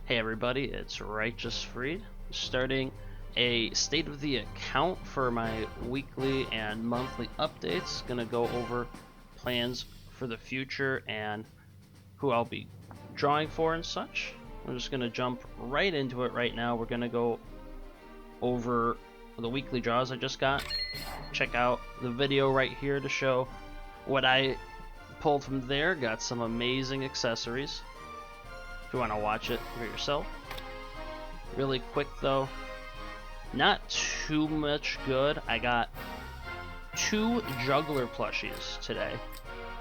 Hey everybody, it's Righteous Freed, starting a state of the account for my weekly and monthly updates. Gonna go over plans for the future and who I'll be drawing for and such. I'm just gonna jump right into it right now. We're gonna go over the weekly draws I just got. Check out the video right here to show what I pulled from there. Got some amazing accessories if you want to watch it for yourself. Really quick though, not too much good. I got 2 juggler plushies today.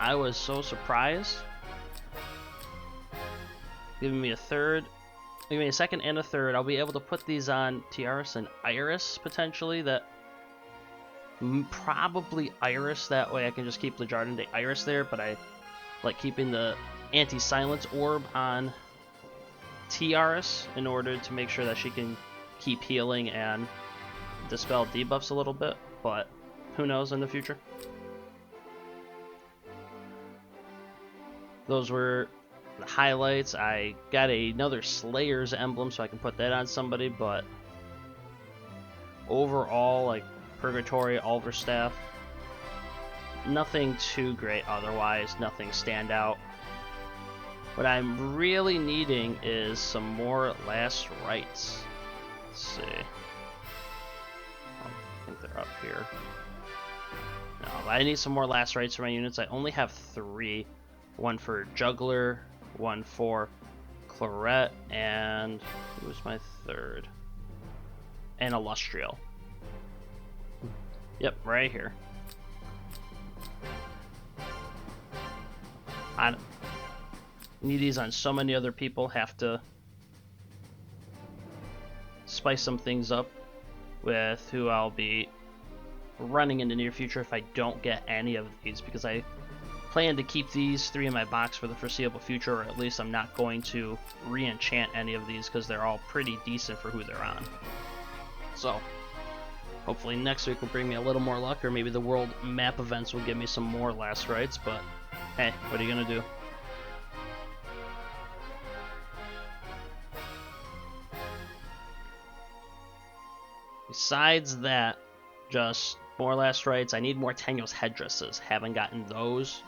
I was so surprised. Giving me a second and a third. I'll be able to put these on Tiaras and Iris potentially. That probably Iris, that way I can just keep the Jardin de Iris there, but I like keeping the anti-silence orb on Tiaras in order to make sure that she can keep healing and dispel debuffs a little bit, but who knows in the future. Those were the highlights. I got another Slayer's emblem so I can put that on somebody, but overall, like Purgatory, Alderstaff, nothing too great otherwise, nothing stand out. What I'm really needing is some more last rites. Let's see. I think they're up here. No, I need some more last rites for my units. I only have 3. One for Juggler, one for Claret, and who's my third? And Illustrial. Yep, right here. I need these on so many other people. Have to spice some things up with who I'll be running in the near future if I don't get any of these, because I plan to keep these 3 in my box for the foreseeable future, or at least I'm not going to re-enchant any of these because they're all pretty decent for who they're on. So hopefully next week will bring me a little more luck, or maybe the world map events will give me some more last rites, but hey, what are you gonna do? Besides that, just more last rites. I need more Tenyo's headdresses. Haven't gotten those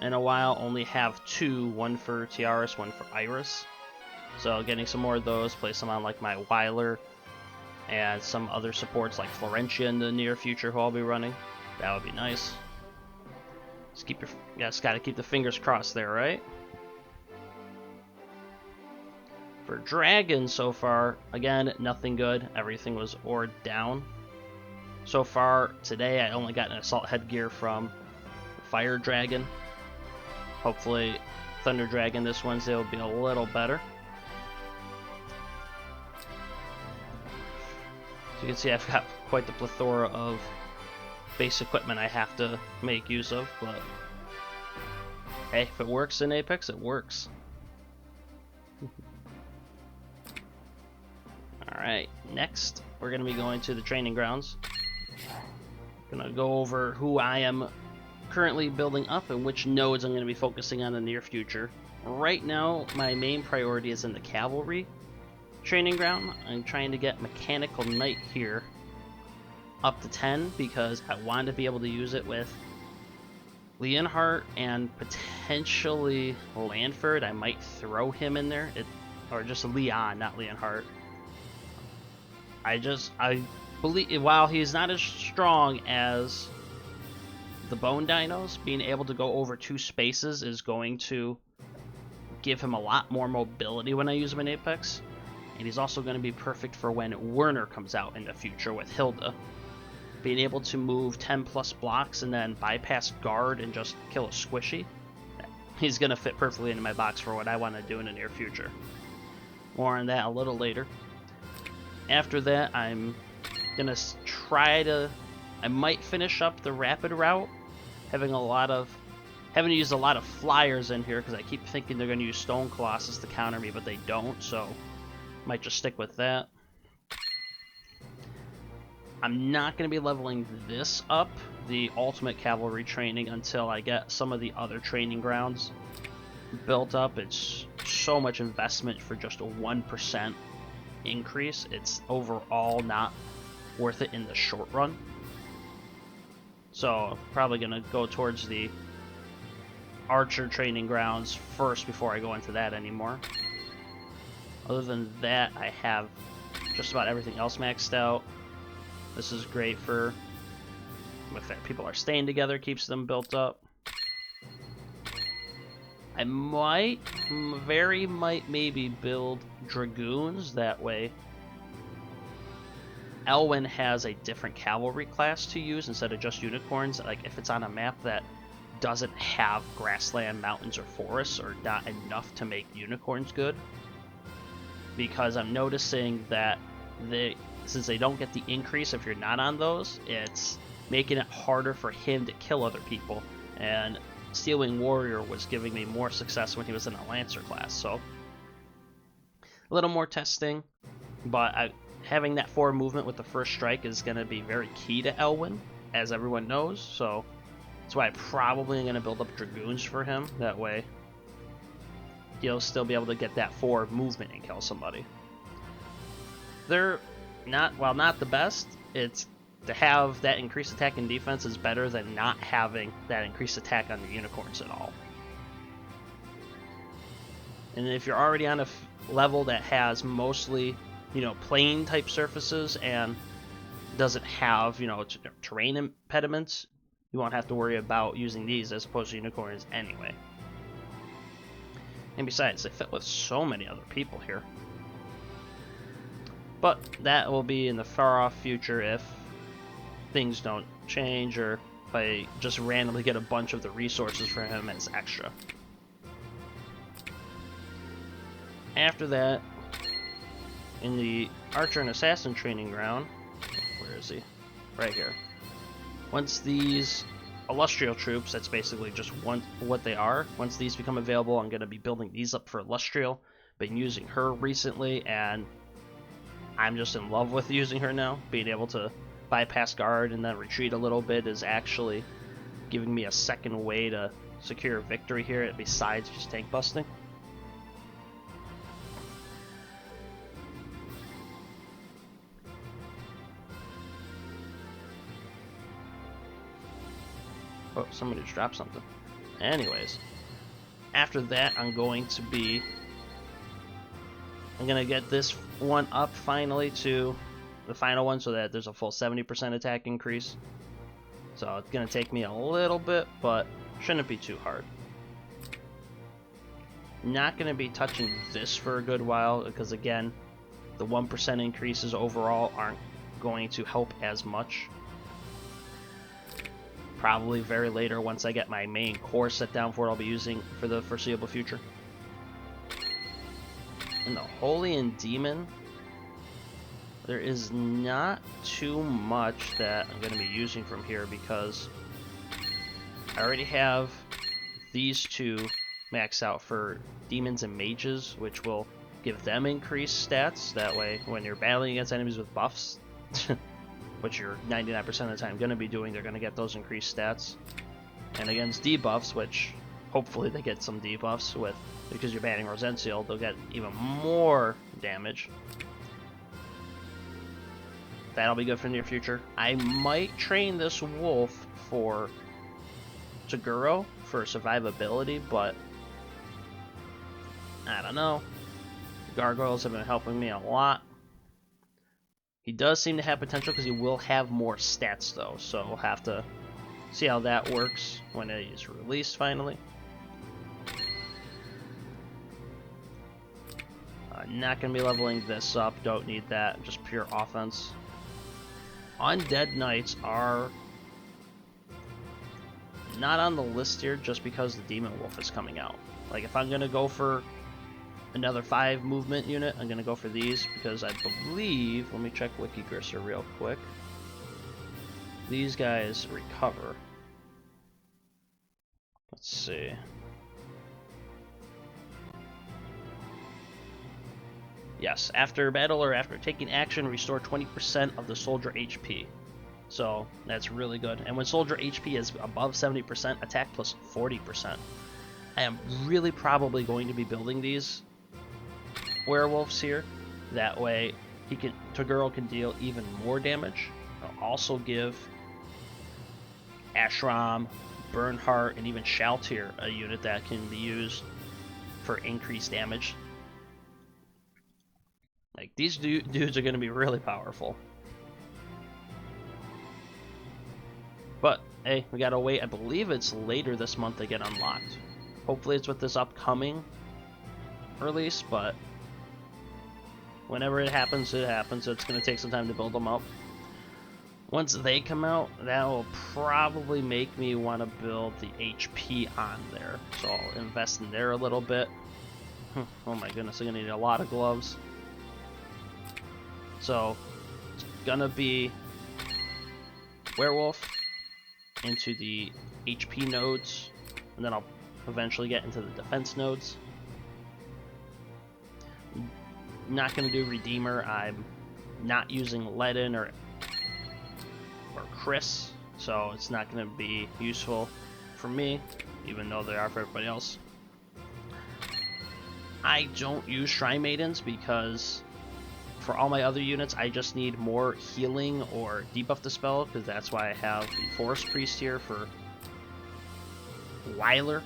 in a while. Only have 2, one for Tiaras, one for Iris. So getting some more of those, place them on like my Weiler and some other supports like Florentia in the near future who I'll be running. That would be nice. Just gotta keep the fingers crossed there, right? For Dragon so far, again, nothing good. Everything was ored down. So far today, I only got an assault headgear from Fire Dragon. Hopefully, Thunder Dragon this Wednesday will be a little better. As you can see, I've got quite the plethora of base equipment I have to make use of, but hey, if it works in Apex, it works. Alright, next we're going to be going to the training grounds. Going to go over who I am currently building up and which nodes I'm going to be focusing on in the near future. Right now, my main priority is in the cavalry training ground. I'm trying to get Mechanical Knight here up to 10 because I want to be able to use it with Leonhardt and potentially Lanford. I might throw him in there, or just Leon, not Leonhardt. I believe while he's not as strong as the Bone Dinos, being able to go over 2 spaces is going to give him a lot more mobility when I use him in Apex. And he's also going to be perfect for when Werner comes out in the future with Hilda. Being able to move 10 plus blocks and then bypass guard and just kill a squishy, he's going to fit perfectly into my box for what I want to do in the near future. More on that a little later. After that, I'm going to I might finish up the rapid route. Haven't used a lot of flyers in here because I keep thinking they're going to use Stone Colossus to counter me, but they don't, so might just stick with that. I'm not going to be leveling this up, the ultimate cavalry training, until I get some of the other training grounds built up. It's so much investment for just a 1% increase. It's overall not worth it in the short run. So probably gonna go towards the archer training grounds first before I go into that anymore. Other than that, I have just about everything else maxed out. This is great for if people are staying together, keeps them built up. I might, maybe build dragoons that way. Elwyn has a different cavalry class to use instead of just unicorns. Like if it's on a map that doesn't have grassland, mountains, or forests, or not enough to make unicorns good. Because I'm noticing that since they don't get the increase if you're not on those, it's making it harder for him to kill other people. And Steelwing Warrior was giving me more success when he was in a Lancer class, so a little more testing, but having that forward movement with the first strike is going to be very key to Elwyn, as everyone knows, so that's why I probably am going to build up Dragoons for him. That way he'll still be able to get that forward movement and kill somebody. They're not the best, it's to have that increased attack and defense is better than not having that increased attack on the unicorns at all. And if you're already on a level that has mostly, plain type surfaces and doesn't have, terrain impediments, you won't have to worry about using these as opposed to unicorns anyway. And besides, they fit with so many other people here. But that will be in the far off future if things don't change, or if I just randomly get a bunch of the resources for him as extra. After that, in the Archer and Assassin training ground, where is he? Right here. Once these Illustrial troops, that's basically just what they are. Once these become available, I'm going to be building these up for Illustrial. Been using her recently, and I'm just in love with using her now. Being able to bypass guard and then retreat a little bit is actually giving me a second way to secure victory here besides just tank busting. Oh, somebody just dropped something. Anyways, after that I'm going to get this one up finally to the final one so that there's a full 70% attack increase. So it's going to take me a little bit, but shouldn't be too hard. Not going to be touching this for a good while because, again, the 1% increases overall aren't going to help as much. Probably very later once I get my main core set down for it, I'll be using for the foreseeable future. In the Holy and Demon, there is not too much that I'm going to be using from here because I already have these two max out for Demons and Mages, which will give them increased stats. That way, when you're battling against enemies with buffs, which you're 99% of the time going to be doing, they're going to get those increased stats. And against debuffs, which hopefully they get some debuffs with, because you're banning Rosenseal, they'll get even more damage. That'll be good for the near future. I might train this wolf for Toguro for survivability, but I don't know. Gargoyles have been helping me a lot. He does seem to have potential because he will have more stats though, so we'll have to see how that works when it is released finally. Not going to be leveling this up, don't need that, just pure offense. Undead Knights are not on the list here just because the Demon Wolf is coming out. Like if I'm going to go for another 5 movement unit, I'm going to go for these because I believe, let me check LANGRISSER real quick, these guys recover. Let's see. Yes, after battle or after taking action, restore 20% of the soldier HP. So that's really good. And when soldier HP is above 70%, attack plus 40%. I am really probably going to be building these werewolves here. That way, Toguro can deal even more damage. I'll also give Ashram, Bernhardt, and even Shaltir a unit that can be used for increased damage. Like, these dudes are going to be really powerful. But, hey, we gotta wait. I believe it's later this month they get unlocked. Hopefully it's with this upcoming release, but whenever it happens, it happens. It's going to take some time to build them up. Once they come out, that will probably make me want to build the HP on there. So I'll invest in there a little bit. Oh my goodness, I'm going to need a lot of gloves. So it's going to be Werewolf into the HP nodes, and then I'll eventually get into the defense nodes. Not going to do Redeemer. I'm not using Ledin or Chris, so it's not going to be useful for me, even though they are for everybody else. I don't use Shrine Maidens because for all my other units, I just need more healing or debuff dispel, because that's why I have the Forest Priest here for Weiler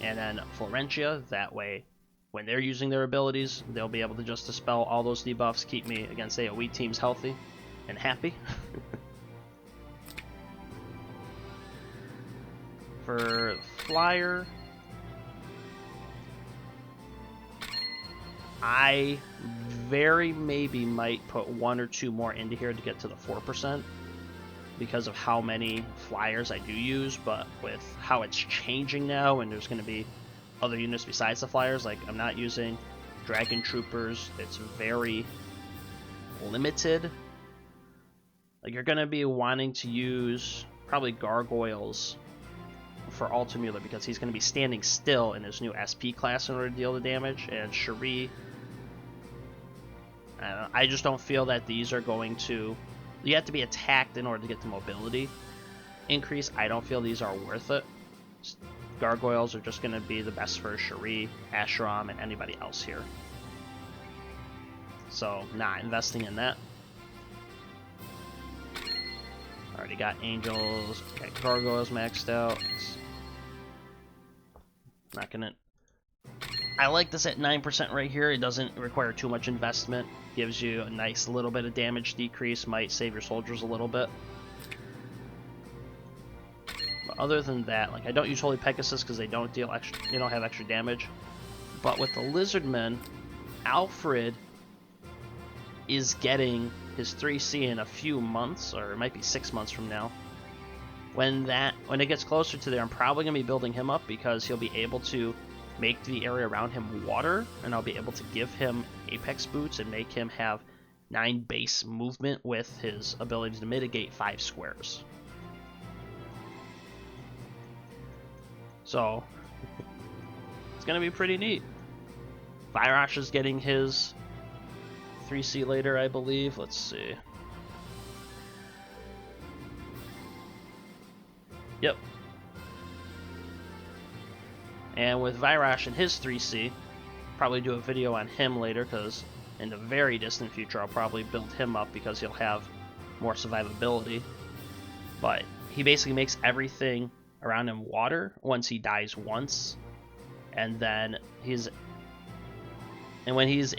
and then Florentia. That way, when they're using their abilities, they'll be able to just dispel all those debuffs, keep me against AoE teams healthy and happy. For Flyer, I very maybe might put 1 or 2 more into here to get to the 4% because of how many Flyers I do use, but with how it's changing now and there's going to be other units besides the Flyers, like I'm not using Dragon Troopers, it's very limited. Like you're going to be wanting to use probably Gargoyles for Altamuller because he's going to be standing still in his new SP class in order to deal the damage, and Cherie, I just don't feel that these are going to... You have to be attacked in order to get the mobility increase. I don't feel these are worth it. Gargoyles are just going to be the best for Cherie, Ashram, and anybody else here. So, not investing in that. Already got Angels, got Gargoyles maxed out. Not gonna... I like this at 9% right here. It doesn't require too much investment. Gives you a nice little bit of damage decrease. Might save your soldiers a little bit. But other than that, like I don't use Holy Pegasus because they don't deal extra. They don't have extra damage. But with the Lizardmen, Alfred is getting his 3C in a few months, or it might be 6 months from now. When it gets closer to there, I'm probably gonna be building him up because he'll be able to make the area around him water, and I'll be able to give him Apex Boots and make him have 9 base movement with his ability to mitigate 5 squares. So, it's going to be pretty neat. Vyrosh is getting his 3C later, I believe. Let's see. Yep. And with Vyrosh and his 3C, probably do a video on him later, because in the very distant future I'll probably build him up because he'll have more survivability. But he basically makes everything around him water once he dies once, and then when he's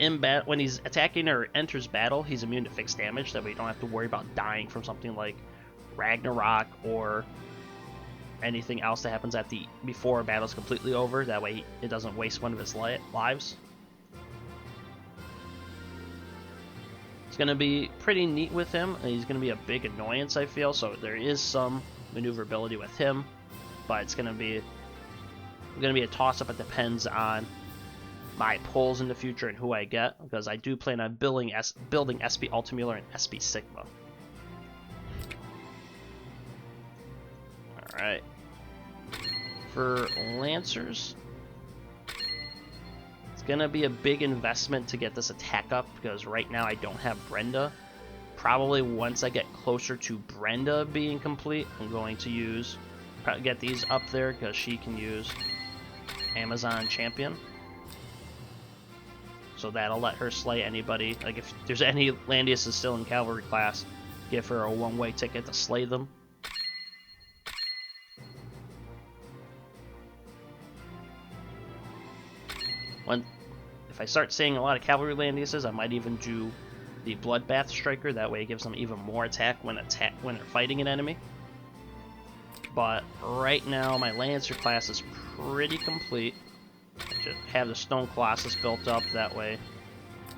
attacking or enters battle, he's immune to fixed damage. That way you don't have to worry about dying from something like Ragnarok or anything else that happens before a battle's completely over. That way it doesn't waste one of his lives. It's going to be pretty neat with him. He's going to be a big annoyance, I feel, so there is some maneuverability with him, but it's going to be a toss-up. It depends on my pulls in the future and who I get, because I do plan on building SP Altamuller and SP Sigma. Alright. For Lancers, it's going to be a big investment to get this attack up, because right now I don't have Brenda. Probably once I get closer to Brenda being complete, I'm going to get these up there, because she can use Amazon Champion. So that'll let her slay anybody. Like if there's any Landiuses still in cavalry class, give her a one-way ticket to slay them. If I start seeing a lot of cavalry Landiuses, I might even do the Bloodbath Striker. That way it gives them even more attack when they're fighting an enemy. But right now my Lancer class is pretty complete. I just have the Stone Colossus built up, that way you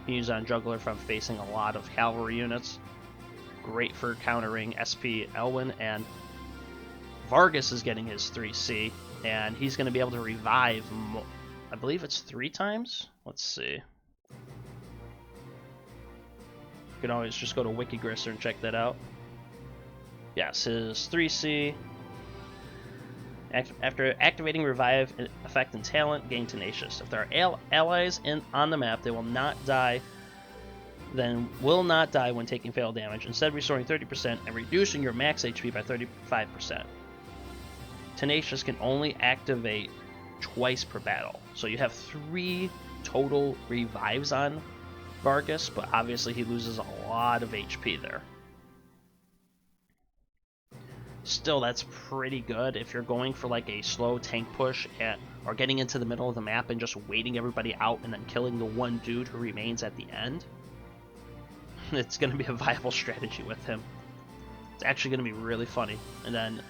can use on Juggler if I'm facing a lot of cavalry units. Great for countering SP Elwyn, and Vargas is getting his 3C, and he's going to be able to revive, I believe it's 3 times? Let's see. You can always just go to WikiGrisser and check that out. Yes, his 3C. After activating Revive effect and talent, gain Tenacious. If there are allies on the map, they will not die. Then will not die when taking fatal damage, instead restoring 30% and reducing your max HP by 35%. Tenacious can only activate twice per battle, so you have 3 total revives on Vargas, but obviously he loses a lot of HP there. Still, that's pretty good if you're going for like a slow tank push or getting into the middle of the map and just waiting everybody out and then killing the one dude who remains at the end. It's going to be a viable strategy with him. It's actually going to be really funny. And then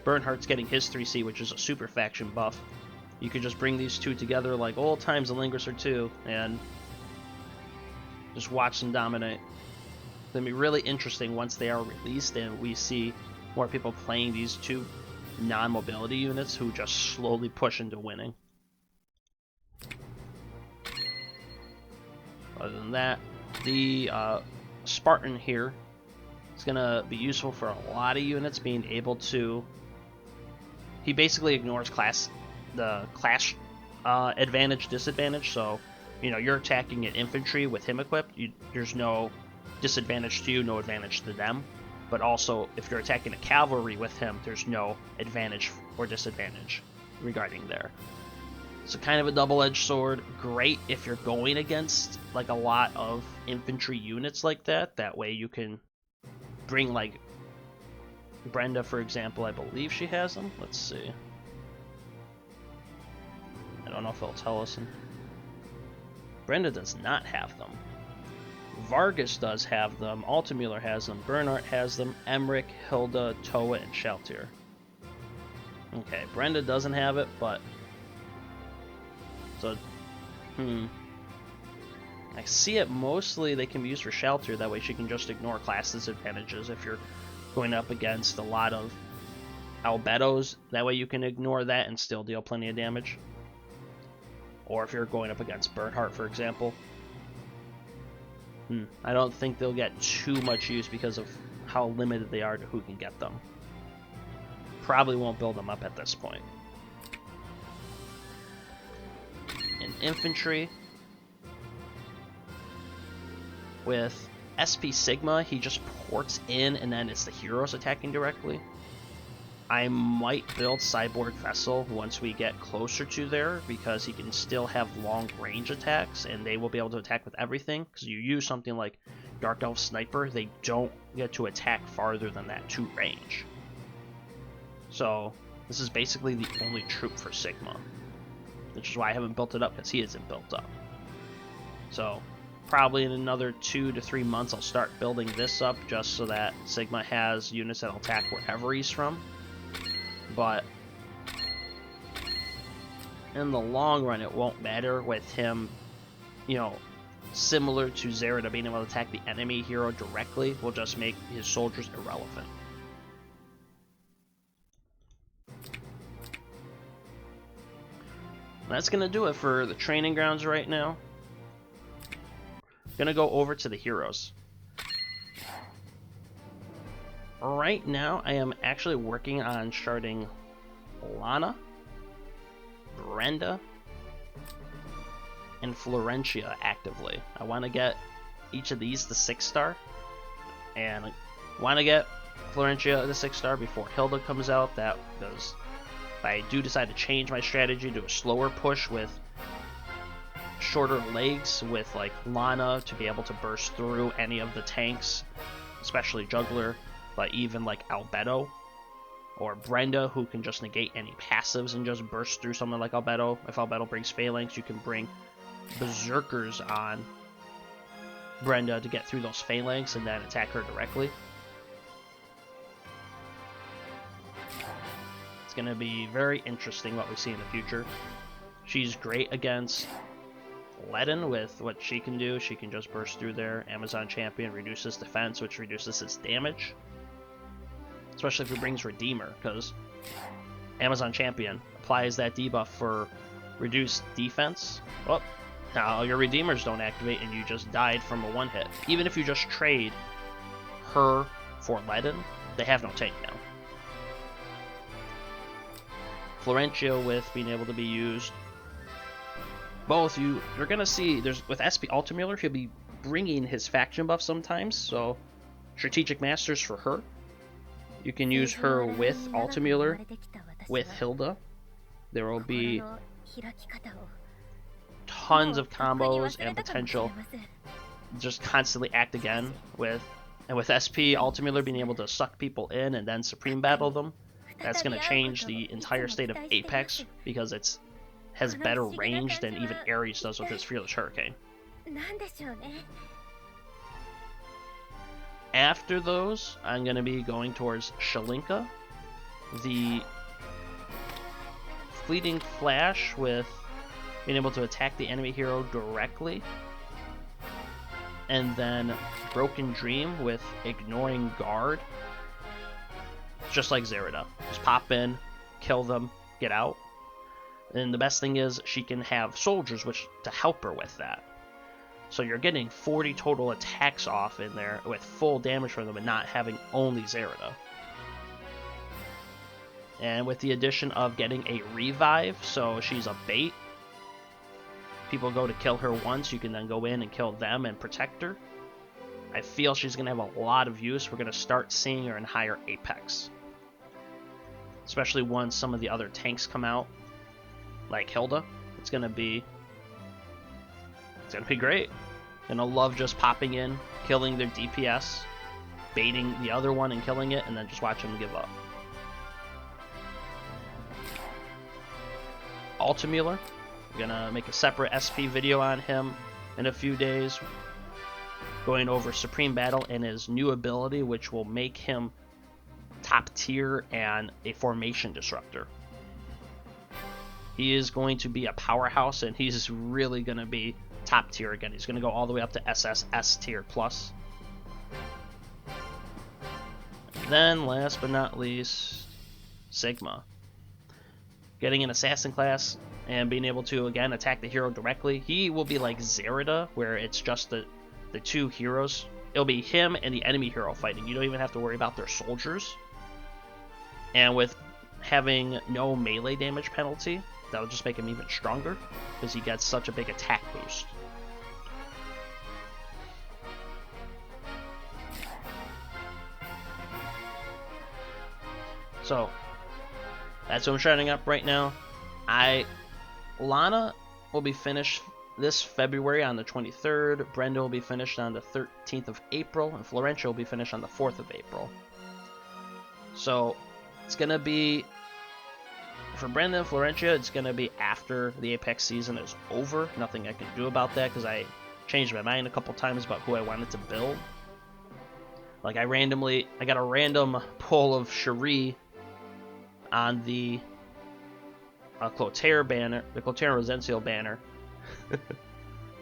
Bernhardt's getting his 3C, which is a super faction buff. You could just bring these two together like old times in LANGRISSER 2 and just watch them dominate. It's going to be really interesting once they are released and we see more people playing these two non-mobility units who just slowly push into winning. Other than that, the Spartan here is going to be useful for a lot of units, being able to... He basically ignores the class advantage, disadvantage, so you're attacking an infantry with him equipped, there's no disadvantage to you, no advantage to them. But also, if you're attacking a cavalry with him, there's no advantage or disadvantage regarding there. So kind of a double-edged sword. Great if you're going against like a lot of infantry units like that. That way you can bring like Brenda, for example. I believe she has them. Let's see. I don't know if it'll tell us. Brenda does not have them. Vargas does have them, Altamüller has them, Bernhardt has them, Emmerich, Hilda, Toa, and Shaltir. Okay, Brenda doesn't have it, but... So, I see it mostly they can be used for Shaltir, that way she can just ignore class disadvantages if you're going up against a lot of Albedos, that way you can ignore that and still deal plenty of damage. Or if you're going up against Bernhardt, for example. I don't think they'll get too much use because of how limited they are to who can get them. Probably won't build them up at this point. In infantry, with SP Sigma, he just ports in and then it's the heroes attacking directly. I might build Cyborg Vessel once we get closer to there, because he can still have long range attacks and they will be able to attack with everything. Because you use something like Dark Elf Sniper, they don't get to attack farther than that to range. So this is basically the only troop for Sigma, which is why I haven't built it up, because he isn't built up. So probably in another 2 to 3 months I'll start building this up, just so that Sigma has units that'll attack wherever he's from. But in the long run, it won't matter with him, similar to Zerida being able to attack the enemy hero directly, will just make his soldiers irrelevant. That's going to do it for the training grounds right now. Going to go over to the heroes. Right now, I am actually working on starting Lana, Brenda, and Florentia actively. I want to get each of these to 6-star, and I want to get Florentia to 6-star before Hilda comes out. That because if I do decide to change my strategy to a slower push with shorter legs with like Lana to be able to burst through any of the tanks, especially Juggler, but even like Albedo or Brenda, who can just negate any passives and just burst through something like Albedo. If Albedo brings Phalanx, you can bring Berserkers on Brenda to get through those Phalanx and then attack her directly. It's going to be very interesting what we see in the future. She's great against Ledin with what she can do. She can just burst through there. Amazon Champion reduces defense, which reduces its damage. Especially if it brings Redeemer, because Amazon Champion applies that debuff for reduced defense. Oh, now your Redeemers don't activate and you just died from a one-hit. Even if you just trade her for Ledin, they have no tank now. Florencio with being able to be used. Both you're gonna see with SP Ultimuller, he'll be bringing his faction buff sometimes, so Strategic Masters for her. You can use her with Ultimuller, with Hilda. There will be tons of combos and potential. Just constantly act again with SP Ultimuller being able to suck people in and then Supreme Battle them. That's going to change the entire state of Apex because it has better range than even Ares does with his Fearless Hurricane. After those, I'm going to be going towards Shalinka, the Fleeting Flash with being able to attack the enemy hero directly, and then Broken Dream with Ignoring Guard. Just like Zerida. Just pop in, kill them, get out. And the best thing is she can have soldiers to help her with that. So you're getting 40 total attacks off in there with full damage from them and not having only Zerida. And with the addition of getting a revive, so she's a bait. People go to kill her once, you can then go in and kill them and protect her. I feel she's going to have a lot of use. We're going to start seeing her in higher Apex. Especially once some of the other tanks come out, like Hilda. It's gonna be great. Gonna love just popping in, killing their DPS, baiting the other one and killing it, and then just watching them give up. Ultimuller, I'm gonna make a separate SP video on him in a few days, going over Supreme Battle and his new ability, which will make him top tier and a formation disruptor. He is going to be a powerhouse and he's really going to be top tier again. He's going to go all the way up to SS tier plus. Then last but not least, Sigma. Getting an assassin class and being able to again attack the hero directly. He will be like Zerida, where it's just the two heroes. It'll be him and the enemy hero fighting. You don't even have to worry about their soldiers. And with having no melee damage penalty, that'll just make him even stronger because he gets such a big attack boost. So that's what I'm shutting up right now. Lana will be finished this February on the 23rd. Brenda will be finished on the 13th of April, and Florencio will be finished on the 4th of April. So it's gonna be, for Brenda and Florencio, it's gonna be after the Apex season is over. Nothing I can do about that because I changed my mind a couple times about who I wanted to build. Like I got a random pull of Cherie on the Clotaire banner, the Clotaire Rosenzio banner.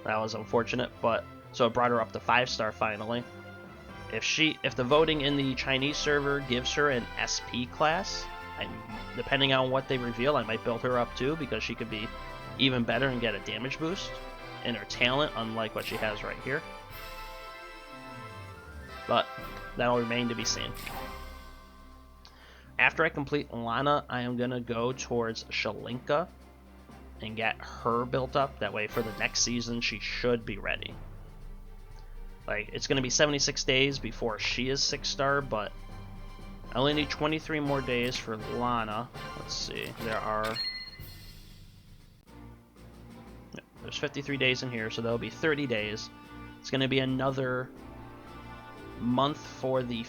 That was unfortunate, but so it brought her up to 5-star finally. If the voting in the Chinese server gives her an SP class, depending on what they reveal, I might build her up too because she could be even better and get a damage boost in her talent, unlike what she has right here. But that'll remain to be seen. After I complete Lana, I am gonna go towards Shalinka and get her built up. That way for the next season she should be ready. Like, it's gonna be 76 days before she is 6-star, but I only need 23 more days for Lana. Let's see, there are there's 53 days in here, so there'll be 30 days. It's going to be another month for the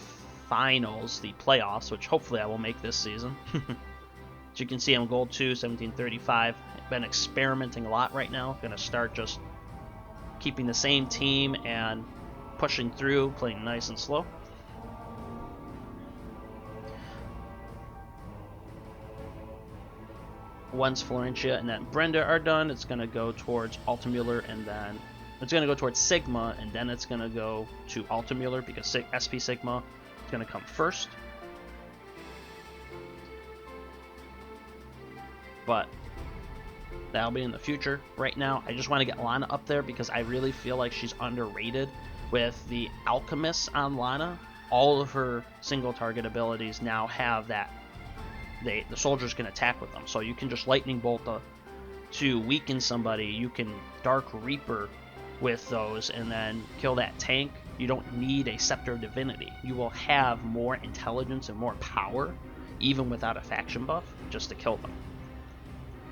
finals, the playoffs, which hopefully I will make this season. As you can see, I'm gold 2, 1735. I've been experimenting a lot right now. Going to start just keeping the same team and pushing through, playing nice and slow. Once Florentia and then Brenda are done, it's going to go towards Altamüller, and then it's going to go towards Sigma, and then it's going to go to Altamüller because SP Sigma is going to come first. But that'll be in the future. Right now, I just want to get Lana up there because I really feel like she's underrated. With the Alchemist on Lana, all of her single target abilities now have that the soldiers can attack with them. So you can just Lightning Bolt to weaken somebody. You can Dark Reaper with those and then kill that tank. You don't need a Scepter of Divinity. You will have more intelligence and more power, even without a faction buff, just to kill them.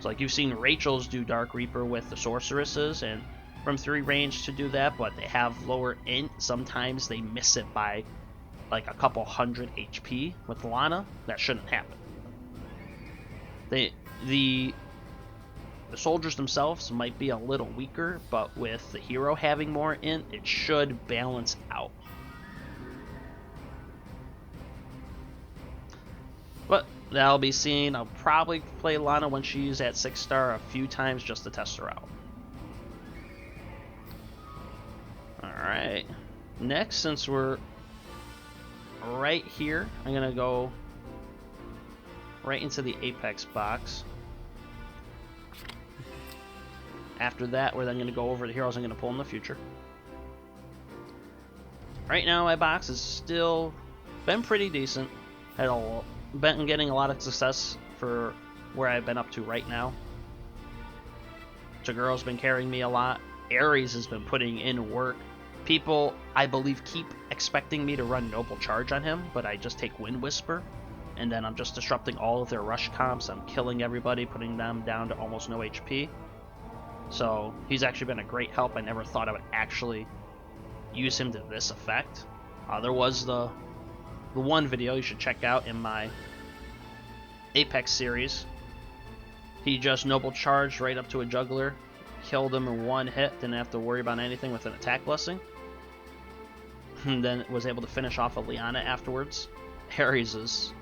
So like you've seen Rachel's do Dark Reaper with the Sorceresses, and from 3 range to do that, but they have lower int. Sometimes they miss it by like a couple hundred HP. With Lana, that shouldn't happen. The soldiers themselves might be a little weaker, but with the hero having more int, it should balance out. But that'll be seen. I'll probably play Lana when she's at 6-star a few times just to test her out. Alright. Next, since we're right here, I'm going to go right into the Apex box. After that, we're then going to go over the heroes I'm going to pull in the future. Right now, my box has still been pretty decent. Been getting a lot of success for where I've been up to right now. Togoro's been carrying me a lot. Ares has been putting in work. People, I believe, keep expecting me to run Noble Charge on him, but I just take Wind Whisper, and then I'm just disrupting all of their rush comps. I'm killing everybody, putting them down to almost no HP. So he's actually been a great help. I never thought I would actually use him to this effect. There was the one video you should check out in my Apex series. He just Noble Charged right up to a juggler, killed him in one hit, didn't have to worry about anything with an attack blessing. And then was able to finish off a Liana afterwards. Ares is...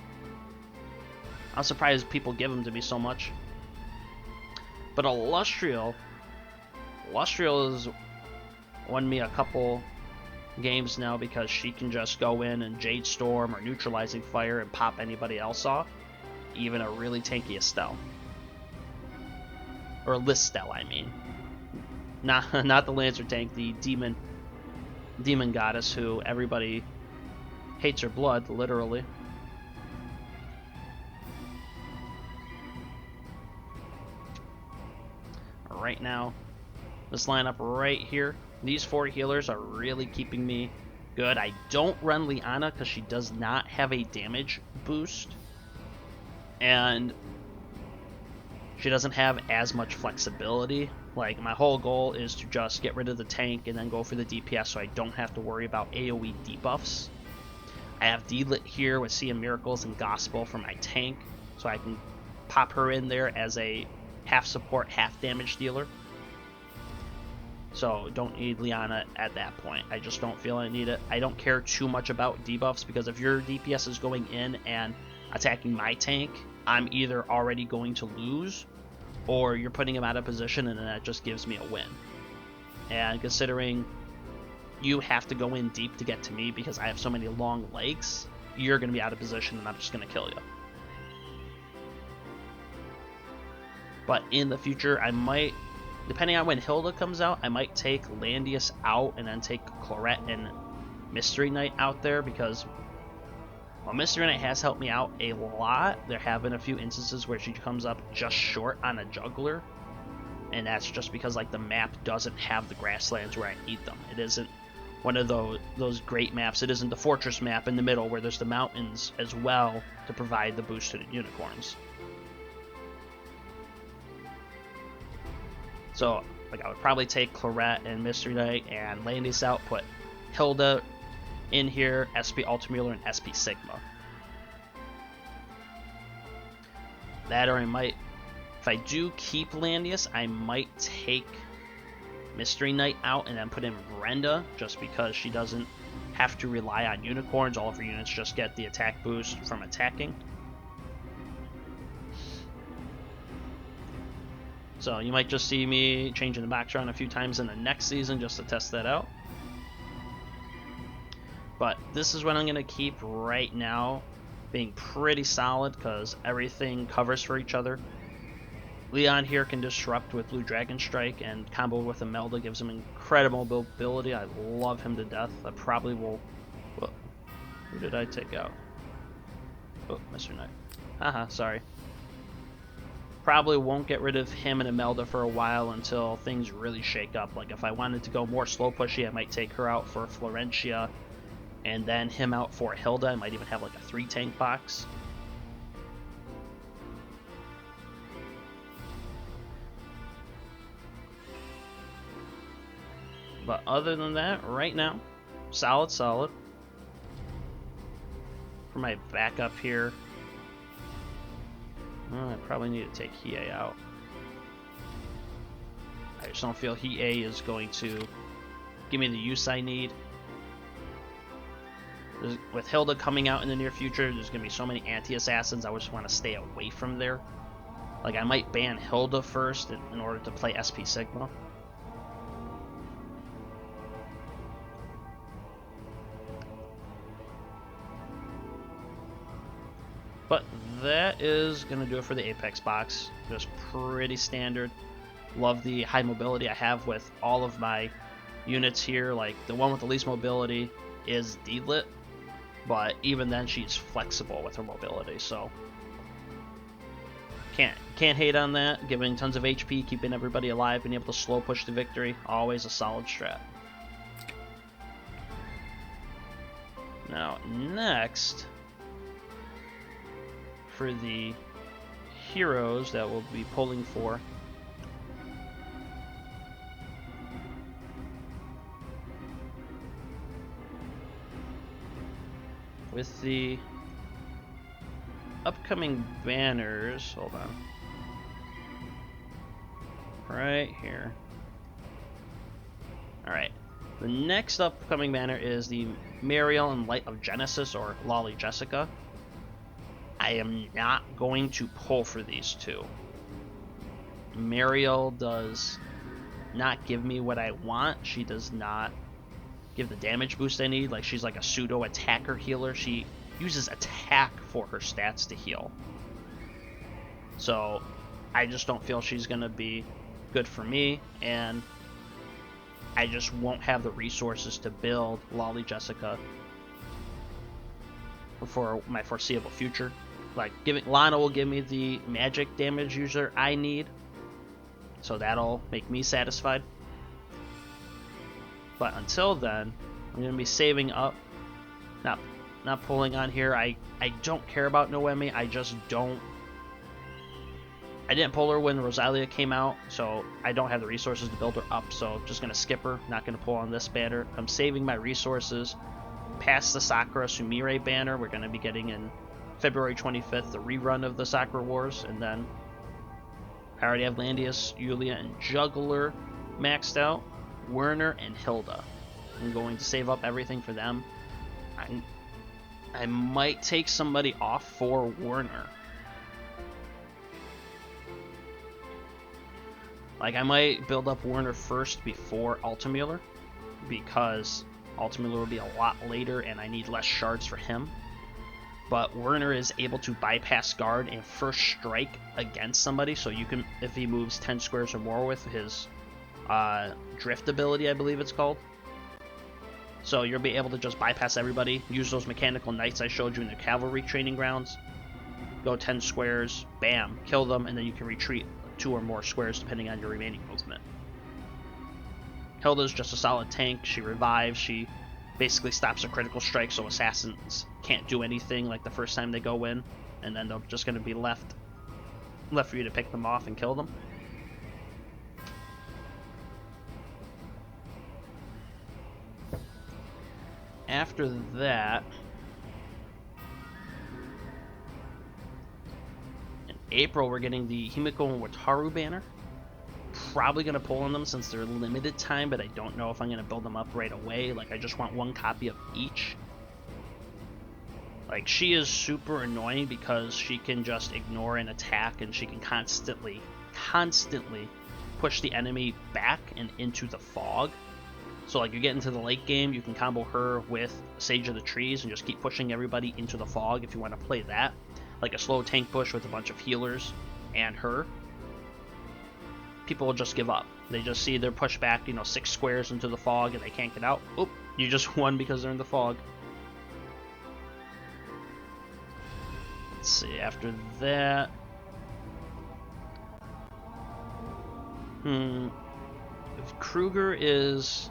I'm surprised people give him to me so much. But Illustrial has won me a couple games now because she can just go in and Jade Storm or Neutralizing Fire and pop anybody else off. Even a really tanky Estelle. Or Listelle, I mean. Not the Lancer tank, the demon goddess who everybody hates her blood, literally. Right now, this lineup right here, these 4 healers are really keeping me good. I don't run Liana because she does not have a damage boost, and she doesn't have as much flexibility. Like, my whole goal is to just get rid of the tank and then go for the DPS so I don't have to worry about AoE debuffs. I have D-Lit here with Sea of Miracles and Gospel for my tank, so I can pop her in there as a half support, half damage dealer. So don't need Liana at that point. I just don't feel I need it. I don't care too much about debuffs because if your DPS is going in and attacking my tank, I'm either already going to lose or you're putting him out of position, and then that just gives me a win. And considering you have to go in deep to get to me because I have so many long legs, you're going to be out of position and I'm just going to kill you. But in the future, I might, depending on when Hilda comes out, I might take Landius out and then take Clorette and Mystery Knight out there because while Mystery Knight has helped me out a lot, there have been a few instances where she comes up just short on a juggler. And that's just because like the map doesn't have the grasslands where I need them. It isn't one of those great maps. It isn't the fortress map in the middle where there's the mountains as well to provide the boost to the unicorns. So Like, I would probably take Claret and Mystery Knight and Landius out, put Hilda in here, SP Altamuller, and SP Sigma. That, or I might, if I do keep Landius, I might take Mystery Knight out and then put in Brenda, just because she doesn't have to rely on unicorns. All of her units just get the attack boost from attacking. So you might just see me changing the box around a few times in the next season just to test that out. But this is what I'm going to keep right now, being pretty solid because everything covers for each other. Leon here can disrupt with Blue Dragon Strike, and combo with Imelda gives him incredible mobility. I love him to death. I probably will... Whoa. Who did I take out? Oh, Mr. Knight. Haha, sorry. Probably won't get rid of him and Imelda for a while until things really shake up. Like, if I wanted to go more slow pushy, I might take her out for Florentia, and then him out for Hilda. I might even have like a 3-tank box. But other than that, right now, solid. For my backup here, I probably need to take Hiei out. I just don't feel Hiei is going to give me the use I need. With Hilda coming out in the near future, there's going to be so many anti-assassins, I just want to stay away from there. Like, I might ban Hilda first in order to play SP Sigma. But that is going to do it for the Apex box. Just pretty standard. Love the high mobility I have with all of my units here. Like, the one with the least mobility is D-Lit, but even then she's flexible with her mobility, so can't hate on that. Giving tons of HP, keeping everybody alive, being able to slow push to victory, always a solid strat. Now, next, for the heroes that we'll be pulling for, with the upcoming banners, hold on, right here. Alright, the next upcoming banner is the Mariel and Light of Genesis, or Lolly Jessica. I am not going to pull for these two. Mariel does not give me what I want. She does not give the damage boost I need. Like, she's like a pseudo attacker healer. She uses attack for her stats to heal. So I just don't feel she's going to be good for me, and I just won't have the resources to build Lolly Jessica for my foreseeable future. Like, Lana will give me the magic damage user I need, so that'll make me satisfied. But until then, I'm going to be saving up, not pulling on here. I don't care about Noemi. I just don't. I didn't pull her when Rosalia came out, so I don't have the resources to build her up, so just going to skip her. Not going to pull on this banner. I'm saving my resources past the Sakura Sumire banner. We're going to be getting in February 25th the rerun of the Sakura Wars, and then I already have Landius, Yulia, and Juggler maxed out. Werner and Hilda. I'm going to save up everything for them. I might take somebody off for Werner. Like, I might build up Werner first before Altamuller, because Altamuller will be a lot later and I need less shards for him. But Werner is able to bypass guard and first strike against somebody, so you can, if he moves 10 squares or more with his drift ability, I believe it's called. So you'll be able to just bypass everybody, use those mechanical knights I showed you in the cavalry training grounds, go 10 squares, bam, kill them, and then you can retreat 2 or more squares depending on your remaining movement. Hilda's just a solid tank. She revives, she basically stops a critical strike so assassins can't do anything like the first time they go in, and then they're just going to be left for you to pick them off and kill them. After that, in April, we're getting the Himiko and Wataru banner. Probably going to pull on them since they're limited time, but I don't know if I'm going to build them up right away. Like, I just want one copy of each. Like, she is super annoying because she can just ignore an attack, and she can constantly push the enemy back and into the fog. So, like, you get into the late game, you can combo her with Sage of the Trees and just keep pushing everybody into the fog if you want to play that. Like a slow tank push with a bunch of healers and her. People will just give up. They just see they're pushed back, 6 squares into the fog and they can't get out. Oop, you just won because they're in the fog. Let's see, after that... If Kruger is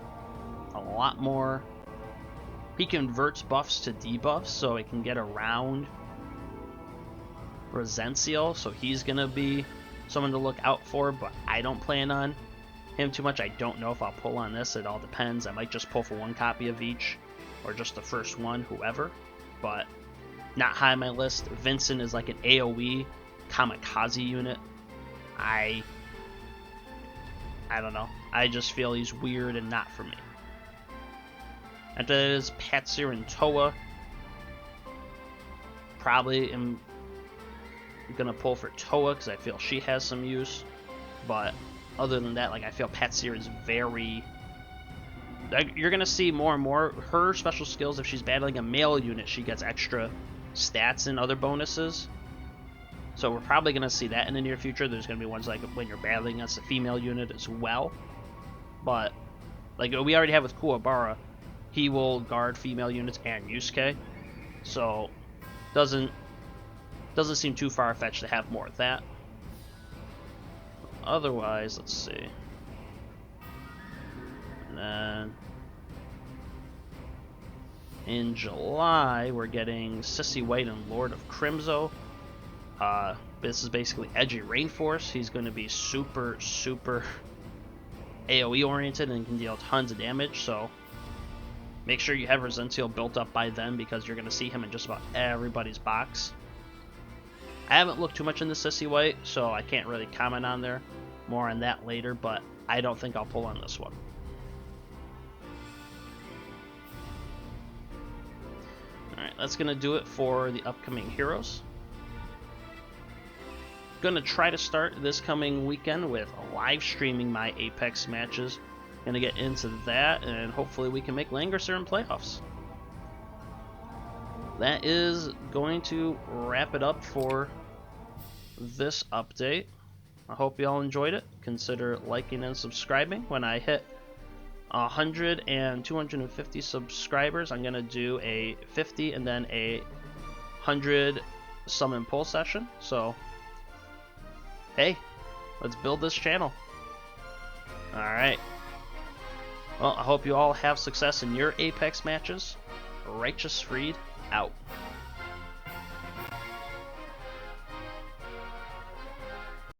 a lot more... He converts buffs to debuffs, so it can get around Resentio, so he's going to be someone to look out for, but I don't plan on him too much. I don't know if I'll pull on this. It all depends. I might just pull for one copy of each, or just the first one, whoever, but not high on my list. Vincent is like an AoE kamikaze unit. I don't know. I just feel he's weird and not for me. After that is Patsir and Toa. Probably am gonna pull for Toa because I feel she has some use. But other than that, like, I feel Patsir is very... Like, you're gonna see more and more her special skills. If she's battling a male unit, she gets extra stats and other bonuses. So we're probably gonna see that in the near future. There's gonna be ones like when you're battling against a female unit as well. But like we already have with Kuwabara, he will guard female units and Yusuke. So doesn't seem too far-fetched to have more of that. Otherwise, let's see. And then in July, we're getting Sissy White and Lord of Crimzo. This is basically Edgy Rainforest. He's going to be super AoE oriented and can deal tons of damage, so make sure you have Resentio built up by then because you're going to see him in just about everybody's box. I haven't looked too much into Sissy White, so I can't really comment on there. More on that later, but I don't think I'll pull on this one. Alright, that's going to do it for the upcoming heroes. Gonna try to start this coming weekend with live streaming my Apex matches. Gonna get into that, and hopefully we can make Langrisser in playoffs. That is going to wrap it up for this update. I hope you all enjoyed it. Consider liking and subscribing. When I hit 100 and 250 subscribers, I'm gonna do a 50 and then a 100 summon pull session. So hey, let's build this channel. Alright. Well, I hope you all have success in your Apex matches. Righteous Freed, out.